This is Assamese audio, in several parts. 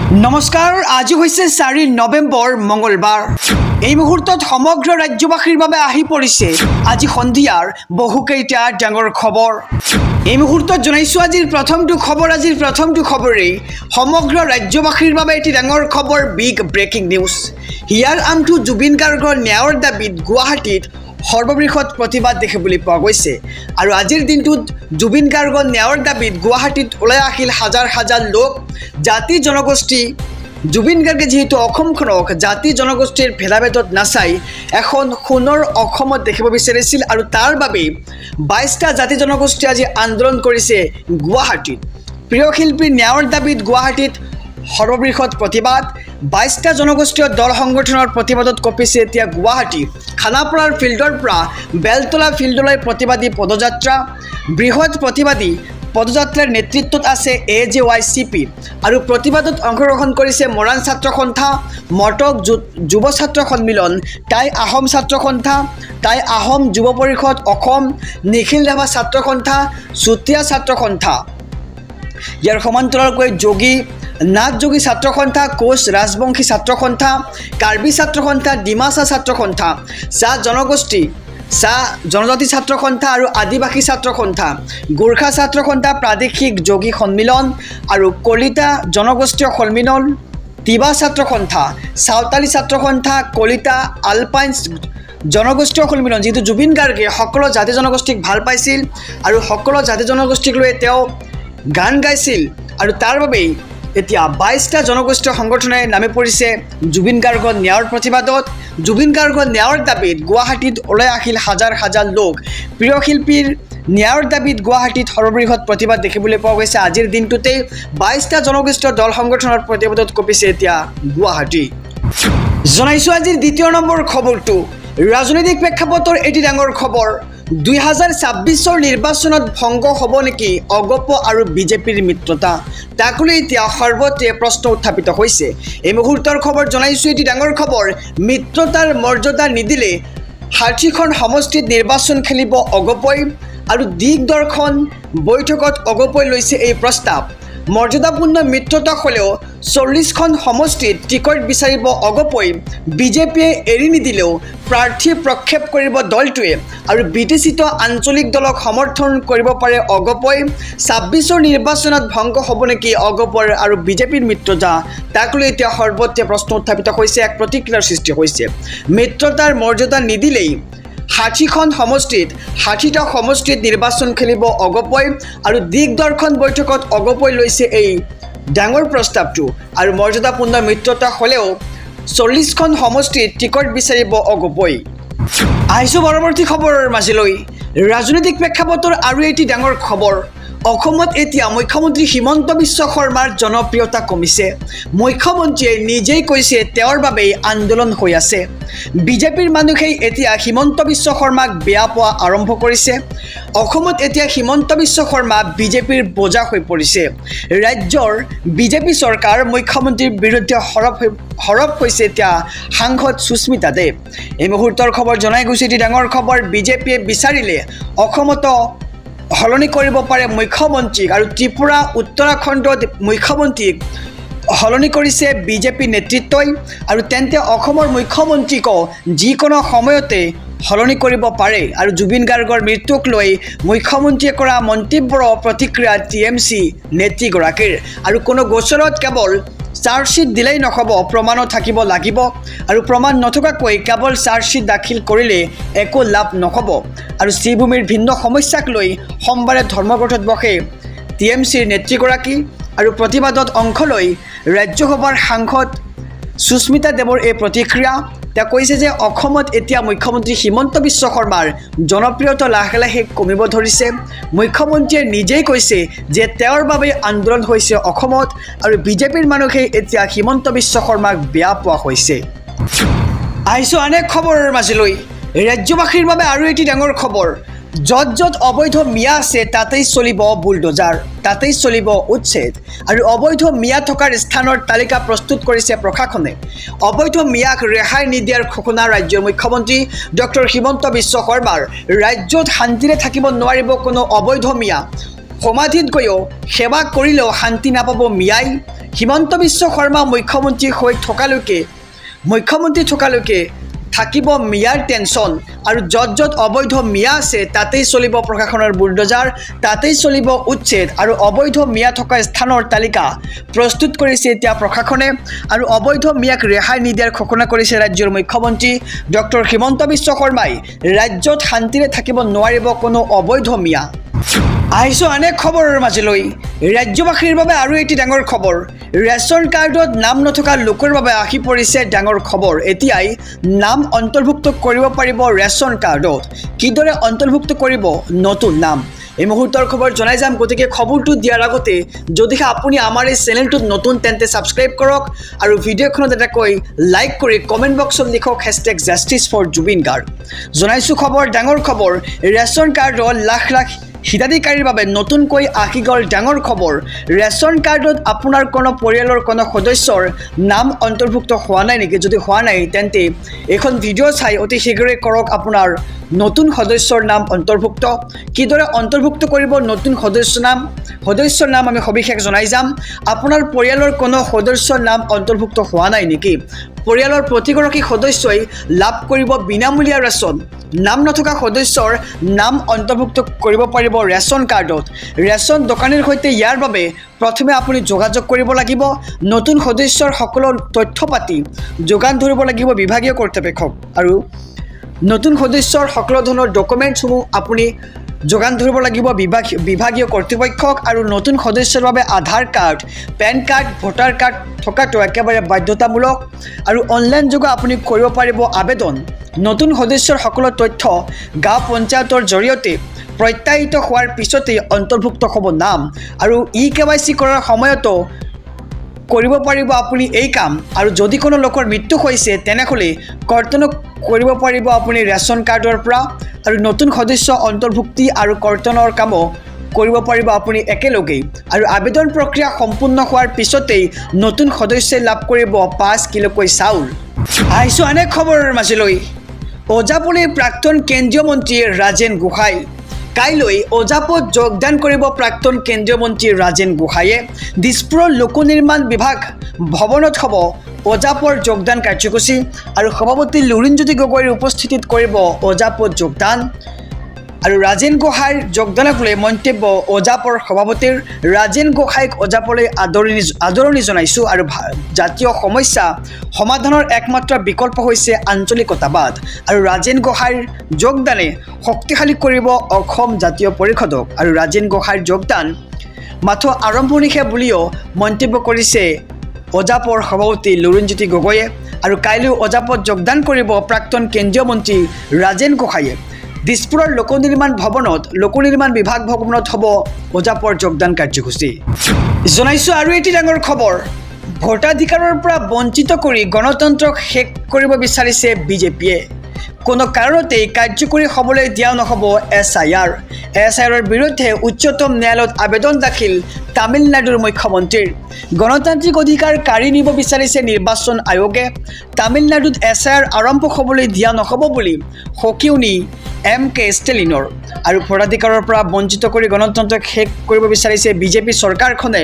নমস্কাৰ, আজি হৈছে 4 নৱেম্বৰ মঙলবাৰ। এই মুহূৰ্তত সমগ্ৰ ৰাজ্যবাসীৰ বাবে আহি পৰিছে আজি সন্ধিয়াৰ বহুকেইটা ডাঙৰ খবৰ। এই মুহূৰ্তত জনাইছোঁ আজিৰ প্ৰথমটো খবৰেই সমগ্ৰ ৰাজ্যবাসীৰ বাবে এটি ডাঙৰ খবৰ, বিগ ব্ৰেকিং নিউজ। হিয়াৰ আমঠু জুবিন গাৰ্গৰ ন্যায়ৰ দাবীত গুৱাহাটীত সৰ্ববৃহৎ প্ৰতিবাদ দেখিবলৈ পোৱা গৈছে। আৰু আজিৰ দিনটোত জুবিন গাৰ্গৰ ন্যায়ৰ দাবীত গুৱাহাটীত ওলাই আহিল হাজাৰ হাজাৰ লোক। জাতি জনগোষ্ঠী জুবিন গাৰ্গে যিহেতু অসমখনক জাতি জনগোষ্ঠীৰ ভেদাভেদত নাচাই এখন সোণৰ অসমত দেখিব বিচাৰিছিল, আৰু তাৰ বাবে 22টা জাতি জনগোষ্ঠীয়ে আজি আন্দোলন কৰিছে গুৱাহাটীত। প্ৰিয় শিল্পীৰ ন্যায়ৰ দাবীত গুৱাহাটীত সৰ্ববৃহৎ প্ৰতিবাদ। 22টা জনগোষ্ঠীয় দল সংগঠনৰ প্ৰতিবাদত কঁপিছে এতিয়া গুৱাহাটী। খানাপাৰাৰ ফিল্ডৰ পৰা বেলতলা ফিল্ডলৈ প্ৰতিবাদী পদযাত্ৰা। বৃহৎ প্ৰতিবাদী পদযাত্ৰাৰ নেতৃত্বত আছে AJYCP, আৰু প্ৰতিবাদত অংশগ্ৰহণ কৰিছে মৰাণ ছাত্ৰ সন্থা, মটক যুৱ ছাত্ৰ সন্মিলন, টাই আহোম ছাত্ৰ সন্থা, টাই আহোম যুৱ পৰিষদ অসম, নিখিল ৰাভা ছাত্ৰ সন্থা, চুতীয়া ছাত্ৰ সন্থা। ইয়াৰ সমান্তৰালকৈ নাথ যোগী ছাত্ৰ সন্থা, কোচ ৰাজবংশী ছাত্ৰ সন্থা, কাৰ্বি ছাত্ৰ সন্থা, ডিমাচা ছাত্ৰ সন্থা, চাহ জনজাতি ছাত্ৰ সন্থা আৰু আদিবাসী ছাত্ৰ সন্থা, গোৰ্খা ছাত্ৰ সন্থা, প্ৰাদেশিক যোগী সন্মিলন আৰু কলিতা জনগোষ্ঠীয় সন্মিলন, তিৱা ছাত্ৰ সন্থা, চাওতালী ছাত্ৰ সন্থা, কলিতা আলপাইন জনগোষ্ঠীয় সন্মিলন। যিহেতু জুবিন গাৰ্গে সকলো জাতি জনগোষ্ঠীক ভাল পাইছিল আৰু সকলো জাতি জনগোষ্ঠীক লৈ তেওঁ গান গাইছিল, আৰু তাৰ বাবেই এতিয়া 22টা জনগোষ্ঠীয় সংগঠনে নামি পৰিছে জুবিন গাৰ্গৰ ন্যায়ৰ প্ৰতিবাদত। জুবিন গাৰ্গৰ ন্যায়ৰ দাবীত গুৱাহাটীত ওলাই আহিল হাজাৰ হাজাৰ লোক। প্ৰিয় শিল্পীৰ ন্যায়ৰ দাবীত গুৱাহাটীত সৰ্ববৃহৎ প্ৰতিবাদ দেখিবলৈ পোৱা গৈছে। আজিৰ দিনটোতেই 22টা জনগোষ্ঠীয় দল সংগঠনৰ প্ৰতিবাদত কঁপিছে এতিয়া গুৱাহাটী। জনাইছোঁ আজিৰ 2 নম্বৰ খবৰটো ৰাজনৈতিক প্ৰেক্ষাপটৰ এটি ডাঙৰ খবৰ। 2026 নিৰ্বাচনত ভংগ হ'ব নেকি অগপ আৰু বিজেপিৰ মিত্ৰতা? তাক লৈ এতিয়া সৰ্বত্ৰে প্ৰশ্ন উত্থাপিত হৈছে। এই মুহূৰ্তৰ খবৰ জনাইছোঁ এটি ডাঙৰ খবৰ, মিত্ৰতাৰ মৰ্যাদা নিদিলে 60খন সমষ্টিত নিৰ্বাচন খেলিব অগপই, আৰু দিগদৰ্শন বৈঠকত অগপই লৈছে এই প্ৰস্তাৱ। মৰ্যাদাপূৰ্ণ মিত্ৰতা হ'লেও 40খন সমষ্টিত টিকট বিচাৰিব অগপই। বিজেপিয়ে এৰি নিদিলেও প্ৰাৰ্থী প্ৰক্ষেপ কৰিব দলটোৱে, আৰু বিটিচিত আঞ্চলিক দলক সমৰ্থন কৰিব পাৰে অগপই। 26 নিৰ্বাচনত ভংগ হ'ব নেকি অগপৰ আৰু বিজেপিৰ মিত্ৰতা? তাক লৈ এতিয়া সৰ্বত্ৰে প্ৰশ্ন উত্থাপিত হৈছে, এক প্ৰতিক্ৰিয়াৰ সৃষ্টি হৈছে। মিত্ৰতাৰ মৰ্যাদা নিদিলেই 60খন সমষ্টিত 60টা সমষ্টিত নিৰ্বাচন খেলিব অগপই, আৰু দিগদৰ্শন বৈঠকত অগপই লৈছে এই ডাঙৰ প্ৰস্তাৱটো। আৰু মৰ্যাদাপূৰ্ণ মিত্ৰতা হ'লেও 40খন সমষ্টিত টিকট বিচাৰিব অগপই। আহিছোঁ পৰৱৰ্তী খবৰৰ মাজলৈ। ৰাজনৈতিক প্ৰেক্ষাপটৰ আৰু এটি ডাঙৰ খবৰ। অসমত এতিয়া মুখ্যমন্ত্ৰী হিমন্ত বিশ্ব শৰ্মাৰ জনপ্ৰিয়তা কমিছে। মুখ্যমন্ত্ৰীয়ে নিজেই কৈছে তেওঁৰ বাবেই আন্দোলন হৈ আছে। বিজেপিৰ মানুহেই এতিয়া হিমন্ত বিশ্ব শৰ্মাক বেয়া পোৱা আৰম্ভ কৰিছে। অসমত এতিয়া হিমন্ত বিশ্ব শৰ্মা বিজেপিৰ বোজা হৈ পৰিছে। ৰাজ্যৰ বিজেপি চৰকাৰ মুখ্যমন্ত্ৰীৰ বিৰুদ্ধে সৰব হৈছে এতিয়া সাংসদ সুস্মিতা দেৱ। এই মুহূৰ্তৰ খবৰ জনাই গৈছে এটি ডাঙৰ খবৰ, বিজেপিয়ে বিচাৰিলে অসমতো সলনি কৰিব পাৰে মুখ্যমন্ত্ৰীক, আৰু ত্ৰিপুৰা উত্তৰাখণ্ডত মুখ্যমন্ত্ৰীক সলনি কৰিছে বিজেপি নেতৃত্বই, আৰু তেন্তে অসমৰ মুখ্যমন্ত্ৰীকো যিকোনো সময়তে সলনি কৰিব পাৰে। আৰু জুবিন গাৰ্গৰ মৃত্যুক লৈ মুখ্যমন্ত্ৰীয়ে কৰা মন্তব্যৰ প্ৰতিক্ৰিয়া TMC নেত্ৰীগৰাকীৰ। আৰু কোনো গোচৰত কেৱল চাৰ্জশ্বিট দিলেই নহ'ব, প্ৰমাণো থাকিব লাগিব, আৰু প্ৰমাণ নথকাকৈ কেৱল চাৰ্জশ্বিট দাখিল কৰিলে একো লাভ নহ'ব। আৰু শ্ৰীভূমিৰ ভিন্ন সমস্যাক লৈ সোমবাৰে ধৰ্মঘটত বহে TMCৰ নেত্ৰীগৰাকী, আৰু প্ৰতিবাদত অংশ লৈ ৰাজ্যসভাৰ সাংসদ সুস্মিতা দেৱৰ এই প্ৰতিক্ৰিয়া। তেওঁ কৈছে যে অসমত এতিয়া মুখ্যমন্ত্ৰী হিমন্ত বিশ্ব শৰ্মাৰ জনপ্ৰিয়তা লাহে লাহে কমিব ধৰিছে। মুখ্যমন্ত্ৰীয়ে নিজেই কৈছে যে তেওঁৰ বাবে আন্দোলন হৈছে অসমত, আৰু বিজেপিৰ মানুহে এতিয়া হিমন্ত বিশ্ব শৰ্মাক বেয়া পোৱা হৈছে। আহিছোঁ আন এক খবৰৰ মাজলৈ। ৰাজ্যবাসীৰ বাবে আৰু এটি ডাঙৰ খবৰ। য'ত য'ত অবৈধ মিয়া আছে তাতেই চলিব বুলডোজাৰ, তাতেই চলিব উচ্ছেদ, আৰু অবৈধ মিয়া থকাৰ স্থানৰ তালিকা প্ৰস্তুত কৰিছে প্ৰশাসনে। অবৈধ মিয়াক ৰেহাই নিদিয়াৰ ঘোষণা ৰাজ্যৰ মুখ্যমন্ত্ৰী ডক্টৰ হিমন্ত বিশ্ব শৰ্মাৰ। ৰাজ্যত শান্তিৰে থাকিব নোৱাৰিব কোনো অবৈধ মিয়া। সমাধিত গৈও সেৱা কৰিলেও শান্তি নাপাব মিয়াই হিমন্ত বিশ্ব শৰ্মা মুখ্যমন্ত্ৰী হৈ থকালৈকে থাকিব মিয়াৰ টেনশ্যন আৰু য'ত অবৈধ মিয়া আছে তাতেই চলিব প্ৰশাসনৰ বুলডোজাৰ তাতেই চলিব উচ্ছেদ আৰু অবৈধ মিয়া থকা স্থানৰ তালিকা প্ৰস্তুত কৰিছে এতিয়া প্ৰশাসনে আৰু অবৈধ মিয়াক ৰেহাই নিদিয়াৰ ঘোষণা কৰিছে ৰাজ্যৰ মুখ্যমন্ত্ৰী ডক্টৰ হিমন্ত বিশ্ব শৰ্মাই ৰাজ্যত শান্তিৰে থাকিব নোৱাৰিব কোনো অবৈধ মিয়া আহিছোঁ আন এক খবৰৰ মাজলৈ ৰাজ্যবাসীৰ বাবে আৰু এটি ডাঙৰ খবৰ ৰেচন কাৰ্ডত নাম নথকা লোকৰ বাবে আহি পৰিছে ডাঙৰ খবৰ এতিয়াই নাম অন্তৰ্ভুক্ত কৰিব পাৰিব ৰেচন কাৰ্ডত কিদৰে অন্তৰ্ভুক্ত কৰিব নতুন নাম এই মুহূৰ্তৰ খবৰ জনাই যাম গতিকে খবৰটো দিয়াৰ আগতে যদিহে আপুনি আমাৰ এই চেনেলটোত নতুন তেন্তে ছাবস্ক্ৰাইব কৰক আৰু ভিডিঅ'খনত এটা কৈ লাইক কৰি কমেণ্ট বক্সত লিখক #Justice4Jubin Garg জনাইছোঁ খবৰ ডাঙৰ খবৰ ৰেচন কাৰ্ডত লাখ লাখ হিতাধিকাৰীৰ বাবে নতুনকৈ আহি গ'ল ডাঙৰ খবৰ ৰেচন কাৰ্ডত আপোনাৰ কোনো পৰিয়ালৰ কোনো সদস্যৰ নাম অন্তৰ্ভুক্ত হোৱা নাই নেকি যদি হোৱা নাই তেন্তে এখন ভিডিঅ' চাই অতি শীঘ্ৰে কৰক আপোনাৰ নতুন সদস্যৰ নাম অন্তৰ্ভুক্ত কিদৰে অন্তৰ্ভুক্ত কৰিব নতুন সদস্যৰ নাম আমি সবিশেষ জনাই যাম আপোনাৰ পৰিয়ালৰ কোনো সদস্যৰ নাম অন্তৰ্ভুক্ত হোৱা নাই নেকি পৰিয়ালৰ প্ৰতিগৰাকী সদস্যই লাভ কৰিব বিনামূলীয়া ৰেচন নাম নথকা সদস্যৰ নাম অন্তৰ্ভুক্ত কৰিব পাৰিব ৰেচন কাৰ্ডত ৰেচন দোকানীৰ সৈতে ইয়াৰ বাবে প্ৰথমে আপুনি যোগাযোগ কৰিব লাগিব নতুন সদস্যৰ সকলো তথ্য পাতি যোগান ধৰিব লাগিব বিভাগীয় কৰ্তৃপক্ষক আৰু নতুন সদস্যৰ সকলো ধৰণৰ ডকুমেণ্টছসমূহ আপুনি যোগান ধৰিব লাগিব বিভাগীয় কৰ্তৃপক্ষক আৰু নতুন সদস্যৰ বাবে Aadhaar card PAN card voter card থকাটো একেবাৰে বাধ্যতামূলক আৰু অনলাইন যোগে আপুনি কৰিব পাৰিব আবেদন নতুন সদস্যৰ সকলো তথ্য গাঁও পঞ্চায়তৰ জৰিয়তে প্ৰত্যাহিত হোৱাৰ পিছতেই অন্তৰ্ভুক্ত হ'ব নাম আৰু KYC কৰাৰ সময়তো কৰিব পাৰিব আপুনি এই কাম আৰু যদি কোনো লোকৰ মৃত্যু হৈছে তেনেহ'লে কৰ্তন কৰিব পাৰিব আপুনি ৰেচন কাৰ্ডৰ পৰা আৰু নতুন সদস্য অন্তৰ্ভুক্তি আৰু কৰ্তনৰ কামো কৰিব পাৰিব আপুনি একেলগেই আৰু আবেদন প্ৰক্ৰিয়া সম্পূৰ্ণ হোৱাৰ পিছতেই নতুন সদস্যই লাভ কৰিব 5 কিলোকৈ চাউল আহিছোঁ আন এক খবৰৰ মাজলৈ ওজাপুলিৰ প্ৰাক্তন কেন্দ্ৰীয় মন্ত্ৰী ৰাজেন গোহাঁই কাইলৈ ওজাপত যোগদান কৰিব প্ৰাক্তন কেন্দ্ৰীয় মন্ত্ৰী ৰাজেন গোহাঁইয়ে দিছপুৰৰ লোক নিৰ্মাণ বিভাগ ভৱনত হ'ব ওজাপৰ যোগদান কাৰ্যসূচী আৰু সভাপতি লুৰিণজ্যোতি গগৈৰ উপস্থিতিত কৰিব ওজাপত যোগদান আৰু ৰাজেন গোহাঁইৰ যোগদানক লৈ মন্তব্য ওজাপৰ সভাপতিৰ ৰাজেন গোহাঁইক ওজাপলৈ আদৰণি জনাইছোঁ আৰু জাতীয় সমস্যা সমাধানৰ একমাত্ৰ বিকল্প হৈছে আঞ্চলিকতাবাদ আৰু ৰাজেন গোহাঁইৰ যোগদানে শক্তিশালী কৰিব অসম জাতীয় পৰিষদক আৰু ৰাজেন গোহাঁইৰ যোগদান মাথো আৰম্ভণিহে বুলিও মন্তব্য কৰিছে ওজাপৰ সভাপতি লুৰিণজ্যোতি গগৈয়ে আৰু কাইলৈ ওজাপত যোগদান কৰিব প্ৰাক্তন কেন্দ্ৰীয় মন্ত্ৰী ৰাজেন গোহাঁইয়ে দিছপুৰৰ লোক নিৰ্মাণ বিভাগ ভৱনত হ'ব ওজাপৰ যোগদান কাৰ্যসূচী জনাইছোঁ আৰু এটি ডাঙৰ খবৰ ভোটাধিকাৰৰ পৰা বঞ্চিত কৰি গণতন্ত্ৰক শেষ কৰিব বিচাৰিছে বিজেপিয়ে কোনো কাৰণতেই কাৰ্যকৰী হ'বলৈ দিয়া নহ'ব SIRৰ বিৰুদ্ধে উচ্চতম ন্যায়ালয়ত আবেদন দাখিল তামিলনাডুৰ মুখ্যমন্ত্ৰীৰ গণতান্ত্ৰিক অধিকাৰ কাঢ়ি নিব বিচাৰিছে নিৰ্বাচন আয়োগে তামিলনাডুত SIR আৰম্ভ হ'বলৈ দিয়া নহ'ব বুলি সকিউনি MK ষ্টেলিনৰ আৰু ভোটাধিকাৰৰ পৰা বঞ্চিত কৰি গণতন্ত্ৰক শেষ কৰিব বিচাৰিছে বিজেপি চৰকাৰখনে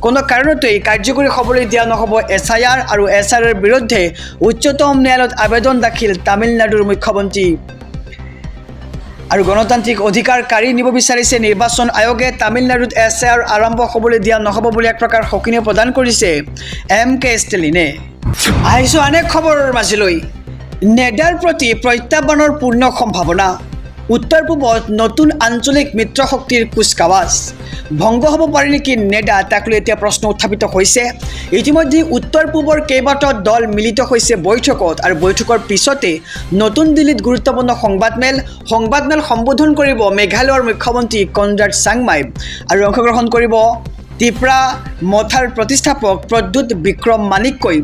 কোনো কাৰণতেই কাৰ্যকৰী হ'বলৈ দিয়া নহ'ব SIR আৰু SIRৰ বিৰুদ্ধে উচ্চতম ন্যায়ালয়ত আবেদন দাখিল তামিলনাডুৰ মুখ্যমন্ত্ৰী আৰু গণতান্ত্ৰিক অধিকাৰ কাঢ়ি নিব বিচাৰিছে নিৰ্বাচন আয়োগে তামিলনাডুত SIR আৰম্ভ হ'বলৈ দিয়া নহ'ব বুলি এক প্ৰকাৰ সকিনে প্ৰদান কৰিছে MK ষ্টেলিনে আহিছোঁ আন এক খবৰৰ মাজলৈ নেডাৰ প্ৰতি প্ৰত্যাহ্বানৰ পূৰ্ণ সম্ভাৱনা উত্তৰ পূবত নতুন আঞ্চলিক মিত্ৰশক্তিৰ কুচকাৱাজ ভংগ হ'ব পাৰে নেকি নেডা তাক লৈ এতিয়া প্ৰশ্ন উত্থাপিত হৈছে ইতিমধ্যে উত্তৰ পূবৰ কেইবাটাও দল মিলিত হৈছে বৈঠকত আৰু বৈঠকৰ পিছতে নতুন দিল্লীত গুৰুত্বপূৰ্ণ সংবাদমেল সম্বোধন কৰিব মেঘালয়ৰ মুখ্যমন্ত্ৰী কনৰাড চাংমাই আৰু অংশগ্ৰহণ কৰিব ত্ৰিপুৰা মথাৰ প্ৰতিষ্ঠাপক প্ৰদ্যুৎ বিক্ৰম মানিককৈ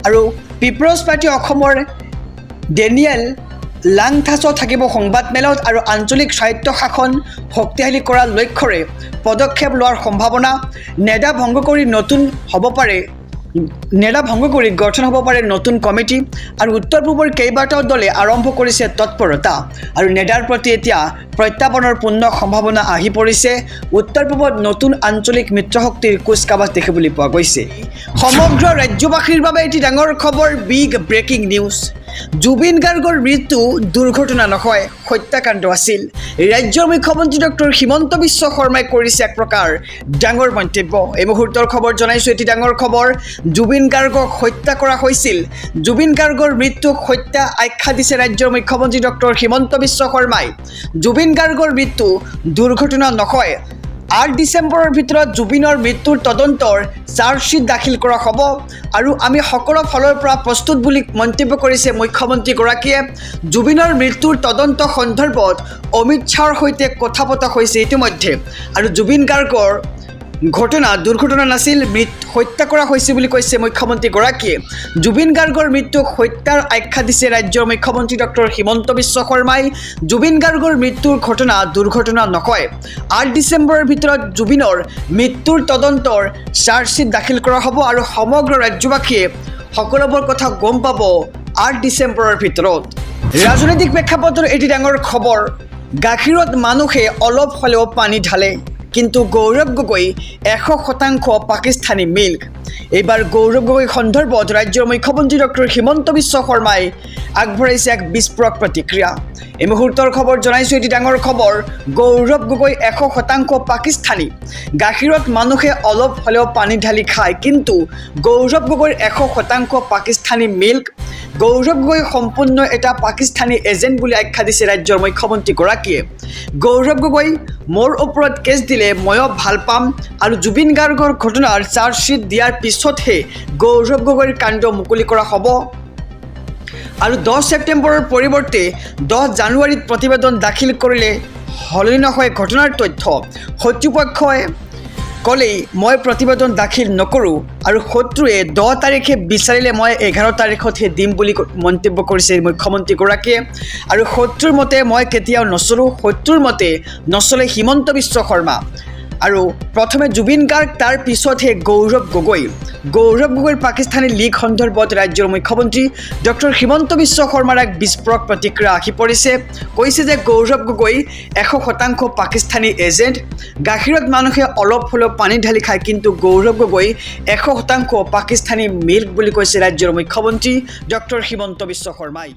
আৰু পিপলছ পাৰ্টি অসমৰ ডেনিয়েল লাংথাছো থাকিব সংবাদমেলত আৰু আঞ্চলিক স্বায়ত্তশাসন শক্তিশালী কৰাৰ লক্ষ্যৰে পদক্ষেপ লোৱাৰ সম্ভাৱনা নেডা ভংগ কৰি নতুন হ'ব পাৰে নেডা ভংগ কৰি গঠন হ'ব পাৰে নতুন কমিটি আৰু উত্তৰ পূবৰ কেইবাটাও দলে আৰম্ভ কৰিছে তৎপৰতা আৰু নেডাৰ প্ৰতি এতিয়া প্ৰত্যাৱৰ্তনৰ পূৰ্ণ সম্ভাৱনা আহি পৰিছে উত্তৰ পূবত নতুন আঞ্চলিক মিত্ৰশক্তিৰ কুচকাৱাজ দেখিবলৈ পোৱা গৈছে সমগ্ৰ ৰাজ্যবাসীৰ বাবে এটি ডাঙৰ খবৰ বিগ ব্ৰেকিং নিউজ জুবিন গাৰ্গৰ মৃত্যু দুৰ্ঘটনা নহয় হত্যাকাণ্ড আছিল ৰাজ্যৰ মুখ্যমন্ত্ৰী ডক্টৰ হিমন্ত বিশ্ব শৰ্মাই কৰিছে এক প্ৰকাৰ ডাঙৰ মন্তব্য এই মুহূৰ্তৰ খবৰ জনাইছো এটি ডাঙৰ খবৰ জুবিন গাৰ্গক হত্যা কৰা হৈছিল জুবিন গাৰ্গৰ মৃত্যুক হত্যা আখ্যা দিছে ৰাজ্যৰ মুখ্যমন্ত্ৰী ডক্টৰ হিমন্ত বিশ্ব শৰ্মাই জুবিন গাৰ্গৰ মৃত্যু দুৰ্ঘটনা নহয় 8 ডিসেম্বৰৰ ভিতৰত জুবিনৰ মৃত্যুৰ তদন্তৰ চাৰ্জশিট দাখিল কৰা হ'ব আৰু আমি সকলো ফলৰ পৰা প্ৰস্তুত বুলি মন্তব্য কৰিছে মুখ্যমন্ত্ৰীগৰাকীয়ে জুবিনৰ মৃত্যুৰ তদন্ত সন্দৰ্ভত অমিত শ্বাহৰ সৈতে কথা পতা হৈছে ইতিমধ্যে আৰু জুবিন গাৰ্গৰ দুৰ্ঘটনা নাছিল হত্যা কৰা হৈছে বুলি কৈছে মুখ্যমন্ত্ৰীগৰাকীয়ে জুবিন গাৰ্গৰ মৃত্যুক হত্যাৰ আখ্যা দিছে ৰাজ্যৰ মুখ্যমন্ত্ৰী ডক্টৰ হিমন্ত বিশ্ব শৰ্মাই জুবিন গাৰ্গৰ মৃত্যুৰ ঘটনা দুৰ্ঘটনা নহয় 8 ডিসেম্বৰৰ ভিতৰত জুবিনৰ মৃত্যুৰ তদন্তৰ চাৰ্জশিট দাখিল কৰা হ'ব আৰু সমগ্ৰ ৰাজ্যবাসীয়ে সকলোবোৰ কথা গম পাব 8 ডিসেম্বৰৰ ভিতৰত ৰাজনৈতিক প্ৰেক্ষাপটৰ এটি ডাঙৰ খবৰ গাখীৰত মানুহে অলপ হ'লেও পানী ঢালে কিন্তু গৌৰৱ গগৈ 100% পাকিস্তানী মিল্ক এইবাৰ গৌৰৱ গগৈ সন্দৰ্ভত ৰাজ্যৰ মুখ্যমন্ত্ৰী ডক্টৰ হিমন্ত বিশ্ব শৰ্মাই আগবঢ়াইছে এক বিস্ফোৰক প্ৰতিক্ৰিয়া এই মুহূৰ্তৰ খবৰ জনাইছো এটি ডাঙৰ খবৰ গৌৰৱ গগৈ 100% পাকিস্তানী গাখীৰত মানুহে অলপ হ'লেও পানী ঢালি খায় কিন্তু গৌৰৱ গগৈৰ 100% পাকিস্তানী মিল্ক গৌৰৱ গগৈ সম্পূৰ্ণ এটা পাকিস্তানী এজেণ্ট বুলি আখ্যা দিছে ৰাজ্যৰ মুখ্যমন্ত্ৰীগৰাকীয়ে গৌৰৱ গগৈ মোৰ ওপৰত কেছ দিলে ময়ো ভাল পাম আৰু জুবিন গাৰ্গৰ ঘটনাৰ চাৰ্জশিট দিয়াৰ পিছতহে গৌৰৱ গগৈৰ কাণ্ড মুকলি কৰা হ'ব আৰু 10 ছেপ্টেম্বৰৰ পৰিৱৰ্তে 10 জানুৱাৰীত প্ৰতিবেদন দাখিল কৰিলে হলনি নহয় ঘটনাৰ তথ্য কৰ্তৃপক্ষই ক'লেই মই প্ৰতিবেদন দাখিল নকৰোঁ আৰু শত্ৰুৱে 10 তাৰিখে বিচাৰিলে মই 11 তাৰিখতহে দিম বুলি মন্তব্য কৰিছে মুখ্যমন্ত্ৰীগৰাকীয়ে আৰু শত্ৰুৰ মতে মই কেতিয়াও নচলোঁ শত্ৰুৰ মতে নচলে হিমন্ত বিশ্ব শৰ্মা আৰু প্ৰথমে জুবিন গাৰ্গ তাৰ পিছতহে গৌৰৱ গগৈৰ পাকিস্তানী লীগ সন্দৰ্ভত ৰাজ্যৰ মুখ্যমন্ত্ৰী ডক্টৰ হিমন্ত বিশ্ব শৰ্মাৰ এক বিস্ফোৰক প্ৰতিক্ৰিয়া আহি পৰিছে কৈছে যে গৌৰৱ গগৈ 100% পাকিস্তানী এজেণ্ট গাখীৰত মানুহে অলপ হ'লেও পানী ঢালি খায় কিন্তু গৌৰৱ গগৈ 100% পাকিস্তানী মিল্ক বুলি কৈছে ৰাজ্যৰ মুখ্যমন্ত্ৰী ডক্টৰ হিমন্ত বিশ্ব শৰ্মাই